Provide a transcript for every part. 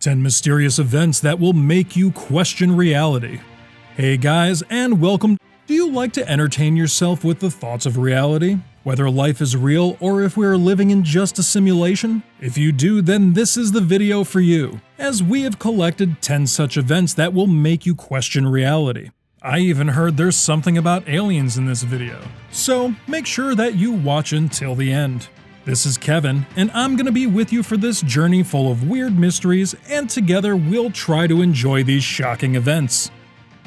10 mysterious events that will make you question reality. Hey guys, and welcome. Do you like to entertain yourself with the thoughts of reality? Whether life is real or if we are living in just a simulation? If you do, then this is the video for you, as we have collected 10 such events that will make you question reality. I even heard there's something about aliens in this video, so make sure that you watch until the end. This is Kevin, and I'm gonna be with you for this journey full of weird mysteries, and together we'll try to enjoy these shocking events.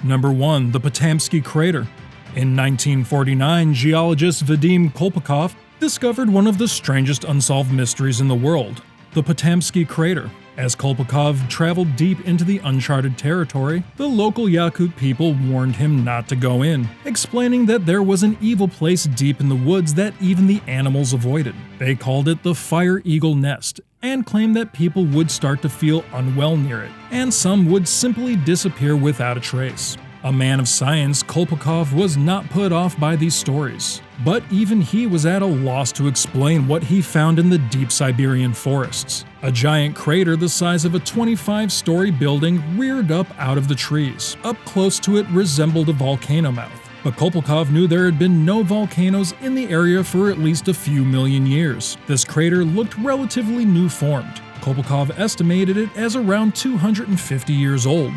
Number 1. The Potamsky Crater. In 1949, geologist Vadim Kolpakov discovered one of the strangest unsolved mysteries in the world, the Potamsky Crater. As Kolpakov traveled deep into the uncharted territory, the local Yakut people warned him not to go in, explaining that there was an evil place deep in the woods that even the animals avoided. They called it the Fire Eagle Nest, and claimed that people would start to feel unwell near it, and some would simply disappear without a trace. A man of science, Kolpakov was not put off by these stories, but even he was at a loss to explain what he found in the deep Siberian forests. A giant crater the size of a 25-story building reared up out of the trees. Up close to it resembled a volcano mouth, but Kolpakov knew there had been no volcanoes in the area for at least a few million years. This crater looked relatively new-formed. Kolpakov estimated it as around 250 years old.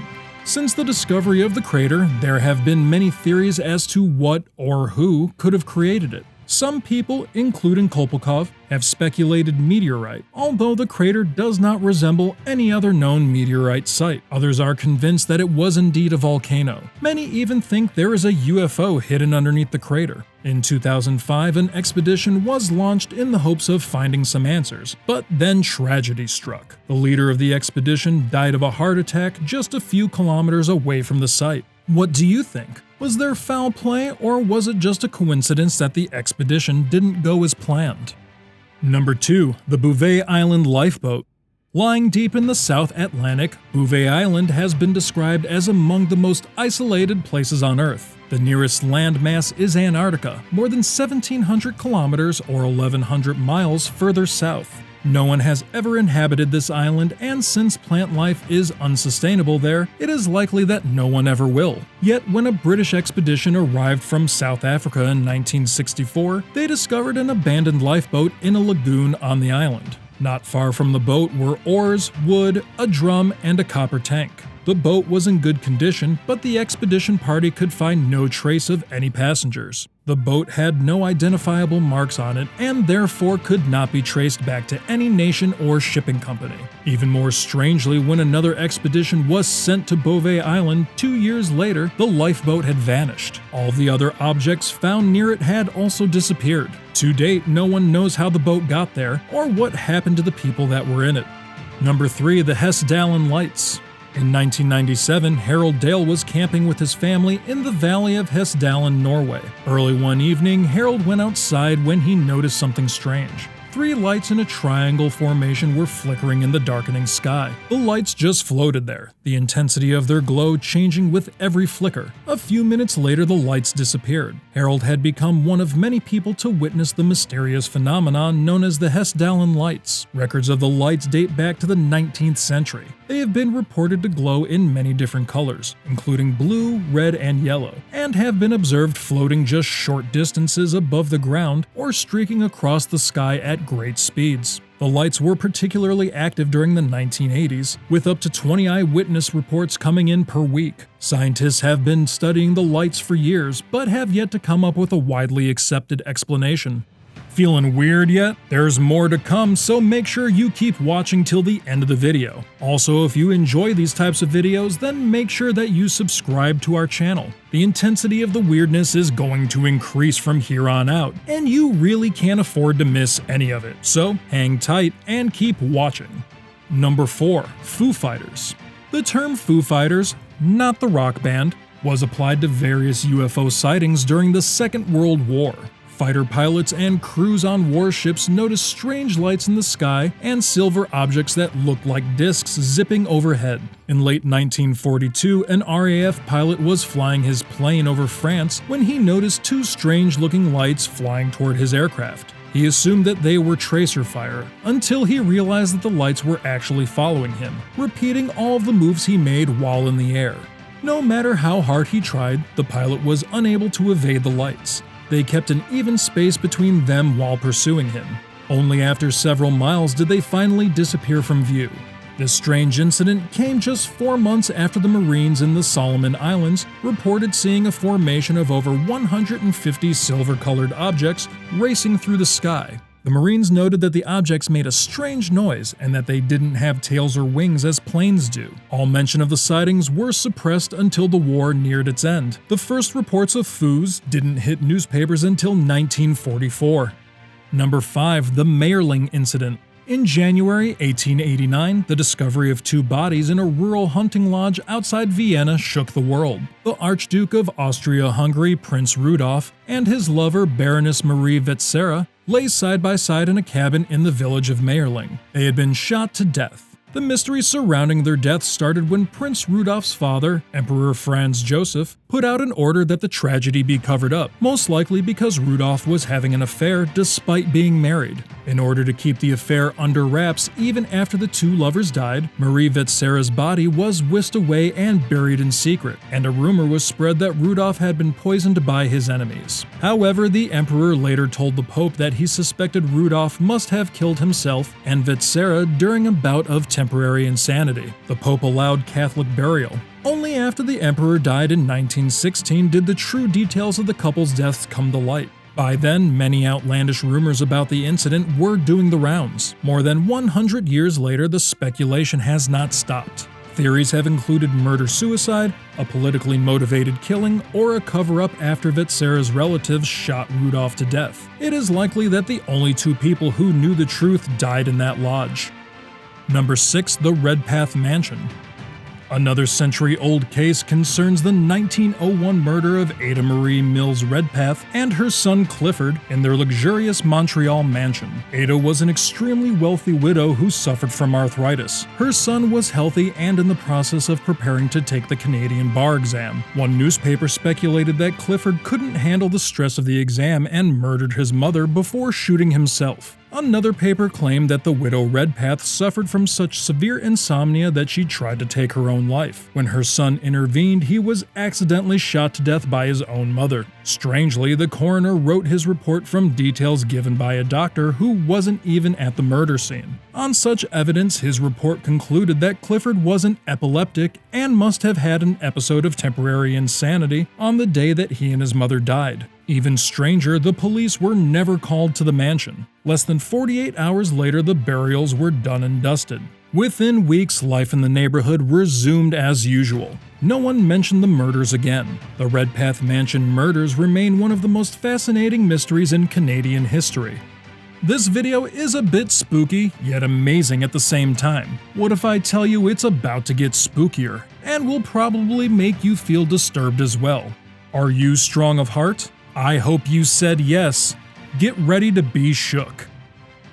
Since the discovery of the crater, there have been many theories as to what or who could have created it. Some people, including Kolpakov, have speculated meteorite, although the crater does not resemble any other known meteorite site. Others are convinced that it was indeed a volcano. Many even think there is a UFO hidden underneath the crater. In 2005, an expedition was launched in the hopes of finding some answers, but then tragedy struck. The leader of the expedition died of a heart attack just a few kilometers away from the site. What do you think? Was there foul play, or was it just a coincidence that the expedition didn't go as planned? Number 2. The Bouvet Island Lifeboat. Lying deep in the South Atlantic, Bouvet Island has been described as among the most isolated places on Earth. The nearest landmass is Antarctica, more than 1,700 kilometers or 1,100 miles further south. No one has ever inhabited this island, and since plant life is unsustainable there, it is likely that no one ever will. Yet when a British expedition arrived from South Africa in 1964, they discovered an abandoned lifeboat in a lagoon on the island. Not far from the boat were oars, wood, a drum, and a copper tank. The boat was in good condition, but the expedition party could find no trace of any passengers. The boat had no identifiable marks on it, and therefore could not be traced back to any nation or shipping company. Even more strangely, when another expedition was sent to Bouvet Island 2 years later, the lifeboat had vanished. All the other objects found near it had also disappeared. To date, no one knows how the boat got there, or what happened to the people that were in it. Number 3. The Hessdalen Lights. In 1997, Harold Dale was camping with his family in the valley of Hessdalen, Norway. Early one evening, Harold went outside when he noticed something strange. 3 lights in a triangle formation were flickering in the darkening sky. The lights just floated there, the intensity of their glow changing with every flicker. A few minutes later, the lights disappeared. Harold had become one of many people to witness the mysterious phenomenon known as the Hessdalen Lights. Records of the lights date back to the 19th century. They have been reported to glow in many different colors, including blue, red, and yellow, and have been observed floating just short distances above the ground or streaking across the sky at great speeds. The lights were particularly active during the 1980s, with up to 20 eyewitness reports coming in per week. Scientists have been studying the lights for years, but have yet to come up with a widely accepted explanation. Feeling weird yet? There's more to come, so make sure you keep watching till the end of the video. Also, if you enjoy these types of videos, then make sure that you subscribe to our channel. The intensity of the weirdness is going to increase from here on out, and you really can't afford to miss any of it, so hang tight and keep watching. Number 4. Foo Fighters. The term Foo Fighters, not the rock band, was applied to various UFO sightings during the Second World War. Fighter pilots and crews on warships noticed strange lights in the sky and silver objects that looked like discs zipping overhead. In late 1942, an RAF pilot was flying his plane over France when he noticed 2 strange-looking lights flying toward his aircraft. He assumed that they were tracer fire, until he realized that the lights were actually following him, repeating all of the moves he made while in the air. No matter how hard he tried, the pilot was unable to evade the lights. They kept an even space between them while pursuing him. Only after several miles did they finally disappear from view. This strange incident came just 4 months after the Marines in the Solomon Islands reported seeing a formation of over 150 silver-colored objects racing through the sky. The Marines noted that the objects made a strange noise and that they didn't have tails or wings as planes do. All mention of the sightings were suppressed until the war neared its end. The first reports of FOOs didn't hit newspapers until 1944. Number 5. The Mayerling Incident. In January 1889, the discovery of 2 bodies in a rural hunting lodge outside Vienna shook the world. The Archduke of Austria-Hungary, Prince Rudolf, and his lover, Baroness Marie Vetsera, lay side by side in a cabin in the village of Mayerling. They had been shot to death. The mystery surrounding their deaths started when Prince Rudolf's father, Emperor Franz Joseph, put out an order that the tragedy be covered up, most likely because Rudolf was having an affair despite being married. In order to keep the affair under wraps even after the 2 lovers died, Marie Vetsera's body was whisked away and buried in secret, and a rumor was spread that Rudolf had been poisoned by his enemies. However, the emperor later told the Pope that he suspected Rudolf must have killed himself and Vetsera during a bout of temporary insanity. The Pope allowed Catholic burial. Only after the emperor died in 1916 did the true details of the couple's deaths come to light. By then, many outlandish rumors about the incident were doing the rounds. More than 100 years later, the speculation has not stopped. Theories have included murder-suicide, a politically motivated killing, or a cover-up after Vetsera's relatives shot Rudolf to death. It is likely that the only 2 people who knew the truth died in that lodge. Number 6. The Redpath Mansion. Another century-old case concerns the 1901 murder of Ada Marie Mills Redpath and her son Clifford in their luxurious Montreal mansion. Ada was an extremely wealthy widow who suffered from arthritis. Her son was healthy and in the process of preparing to take the Canadian bar exam. One newspaper speculated that Clifford couldn't handle the stress of the exam and murdered his mother before shooting himself. Another paper claimed that the widow Redpath suffered from such severe insomnia that she tried to take her own life. When her son intervened, he was accidentally shot to death by his own mother. Strangely, the coroner wrote his report from details given by a doctor who wasn't even at the murder scene. On such evidence, his report concluded that Clifford wasn't epileptic and must have had an episode of temporary insanity on the day that he and his mother died. Even stranger, the police were never called to the mansion. Less than 48 hours later, the burials were done and dusted. Within weeks, life in the neighborhood resumed as usual. No one mentioned the murders again. The Redpath Mansion murders remain one of the most fascinating mysteries in Canadian history. This video is a bit spooky, yet amazing at the same time. What if I tell you it's about to get spookier, and will probably make you feel disturbed as well? Are you strong of heart? I hope you said yes. Get ready to be shook.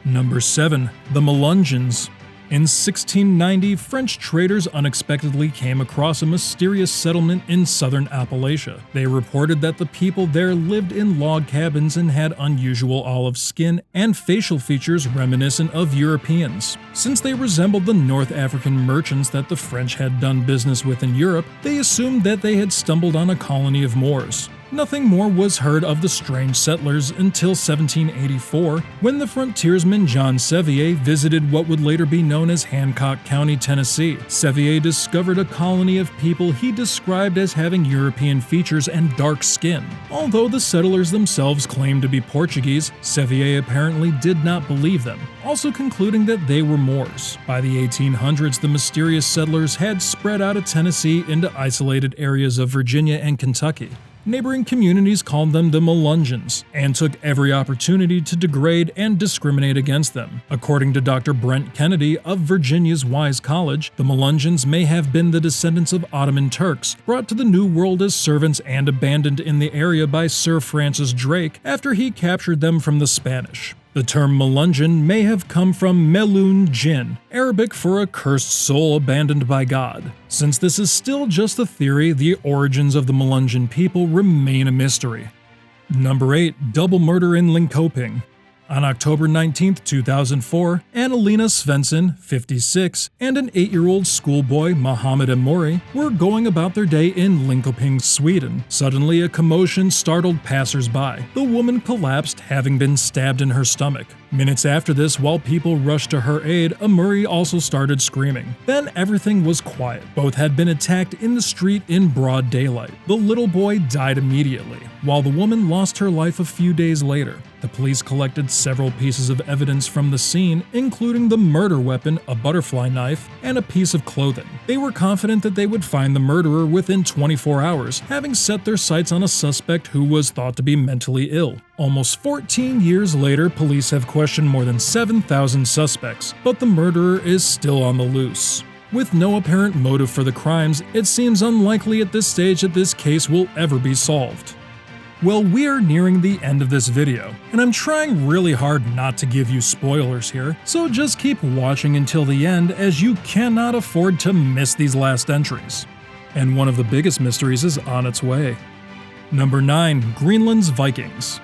Number 7. The Melungeons. In 1690, French traders unexpectedly came across a mysterious settlement in southern Appalachia. They reported that the people there lived in log cabins and had unusual olive skin and facial features reminiscent of Europeans. Since they resembled the North African merchants that the French had done business with in Europe, they assumed that they had stumbled on a colony of Moors. Nothing more was heard of the strange settlers until 1784, when the frontiersman John Sevier visited what would later be known as Hancock County, Tennessee. Sevier discovered a colony of people he described as having European features and dark skin. Although the settlers themselves claimed to be Portuguese, Sevier apparently did not believe them, also concluding that they were Moors. By the 1800s, the mysterious settlers had spread out of Tennessee into isolated areas of Virginia and Kentucky. Neighboring communities called them the Melungeons and took every opportunity to degrade and discriminate against them. According to Dr. Brent Kennedy of Virginia's Wise College, the Melungeons may have been the descendants of Ottoman Turks, brought to the New World as servants and abandoned in the area by Sir Francis Drake after he captured them from the Spanish. The term Melungeon may have come from Melun Jinn, Arabic for a cursed soul abandoned by God. Since this is still just a theory, the origins of the Melungeon people remain a mystery. Number 8. Double murder in Linkoping. On October 19, 2004, Annalena Svensson, 56, and an 8-year-old schoolboy, Mohammed Amori, were going about their day in Linköping, Sweden. Suddenly, a commotion startled passers-by. The woman collapsed, having been stabbed in her stomach. Minutes after this, while people rushed to her aid, Amori also started screaming. Then everything was quiet. Both had been attacked in the street in broad daylight. The little boy died immediately, while the woman lost her life a few days later. The police collected several pieces of evidence from the scene, including the murder weapon, a butterfly knife, and a piece of clothing. They were confident that they would find the murderer within 24 hours, having set their sights on a suspect who was thought to be mentally ill. Almost 14 years later, police have questioned more than 7,000 suspects, but the murderer is still on the loose. With no apparent motive for the crimes, it seems unlikely at this stage that this case will ever be solved. Well, we are nearing the end of this video, and I'm trying really hard not to give you spoilers here, so just keep watching until the end as you cannot afford to miss these last entries. And one of the biggest mysteries is on its way. Number 9. Greenland's Vikings.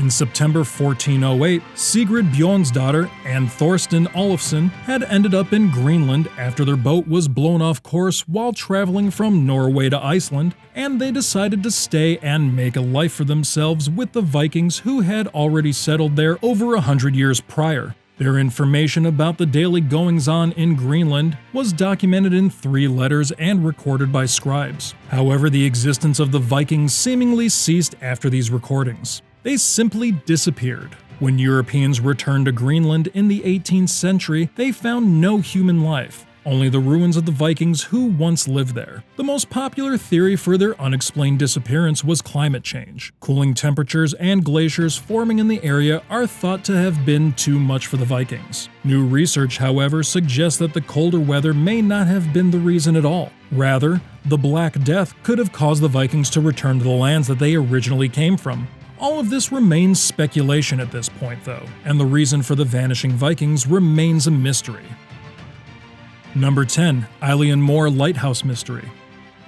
In September 1408, Sigrid Bjornsdotter and Thorsten Olafsson had ended up in Greenland after their boat was blown off course while traveling from Norway to Iceland, and they decided to stay and make a life for themselves with the Vikings who had already settled there over 100 years prior. Their information about the daily goings-on in Greenland was documented in 3 letters and recorded by scribes. However, the existence of the Vikings seemingly ceased after these recordings. They simply disappeared. When Europeans returned to Greenland in the 18th century, they found no human life, only the ruins of the Vikings who once lived there. The most popular theory for their unexplained disappearance was climate change. Cooling temperatures and glaciers forming in the area are thought to have been too much for the Vikings. New research, however, suggests that the colder weather may not have been the reason at all. Rather, the Black Death could have caused the Vikings to return to the lands that they originally came from. All of this remains speculation at this point, though, and the reason for the vanishing Vikings remains a mystery. Number 10. Eilean Mor Lighthouse Mystery.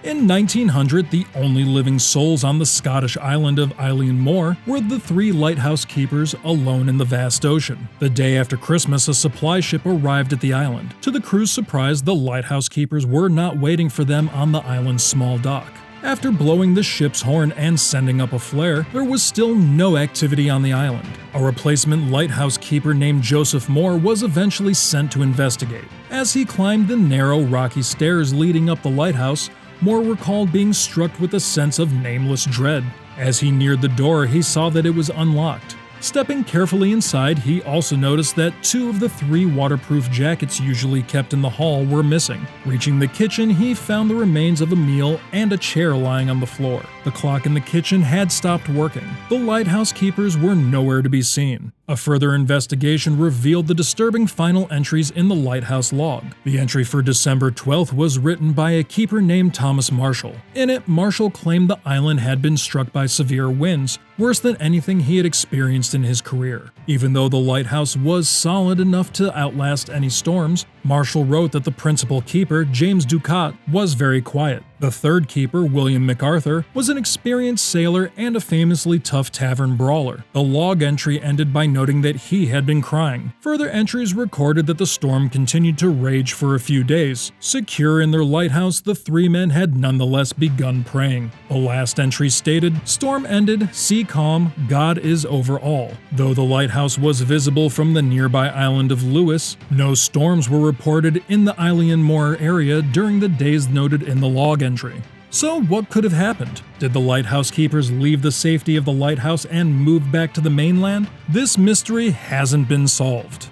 In 1900, the only living souls on the Scottish island of Eilean Mor were the 3 lighthouse keepers alone in the vast ocean. The day after Christmas, a supply ship arrived at the island. To the crew's surprise, the lighthouse keepers were not waiting for them on the island's small dock. After blowing the ship's horn and sending up a flare, there was still no activity on the island. A replacement lighthouse keeper named Joseph Moore was eventually sent to investigate. As he climbed the narrow, rocky stairs leading up the lighthouse, Moore recalled being struck with a sense of nameless dread. As he neared the door, he saw that it was unlocked. Stepping carefully inside, he also noticed that 2 of the 3 waterproof jackets usually kept in the hall were missing. Reaching the kitchen, he found the remains of a meal and a chair lying on the floor. The clock in the kitchen had stopped working. The lighthouse keepers were nowhere to be seen. A further investigation revealed the disturbing final entries in the lighthouse log. The entry for December 12th was written by a keeper named Thomas Marshall. In it, Marshall claimed the island had been struck by severe winds, worse than anything he had experienced in his career. Even though the lighthouse was solid enough to outlast any storms, Marshall wrote that the principal keeper, James Ducat, was very quiet. The third keeper, William MacArthur, was an experienced sailor and a famously tough tavern brawler. The log entry ended by noting that he had been crying. Further entries recorded that the storm continued to rage for a few days. Secure in their lighthouse, the 3 men had nonetheless begun praying. The last entry stated, "Storm ended, sea calm, God is over all." Though the lighthouse was visible from the nearby island of Lewis, no storms were reported in the Eilean Mor area during the days noted in the log entry. So what could have happened? Did the lighthouse keepers leave the safety of the lighthouse and move back to the mainland? This mystery hasn't been solved.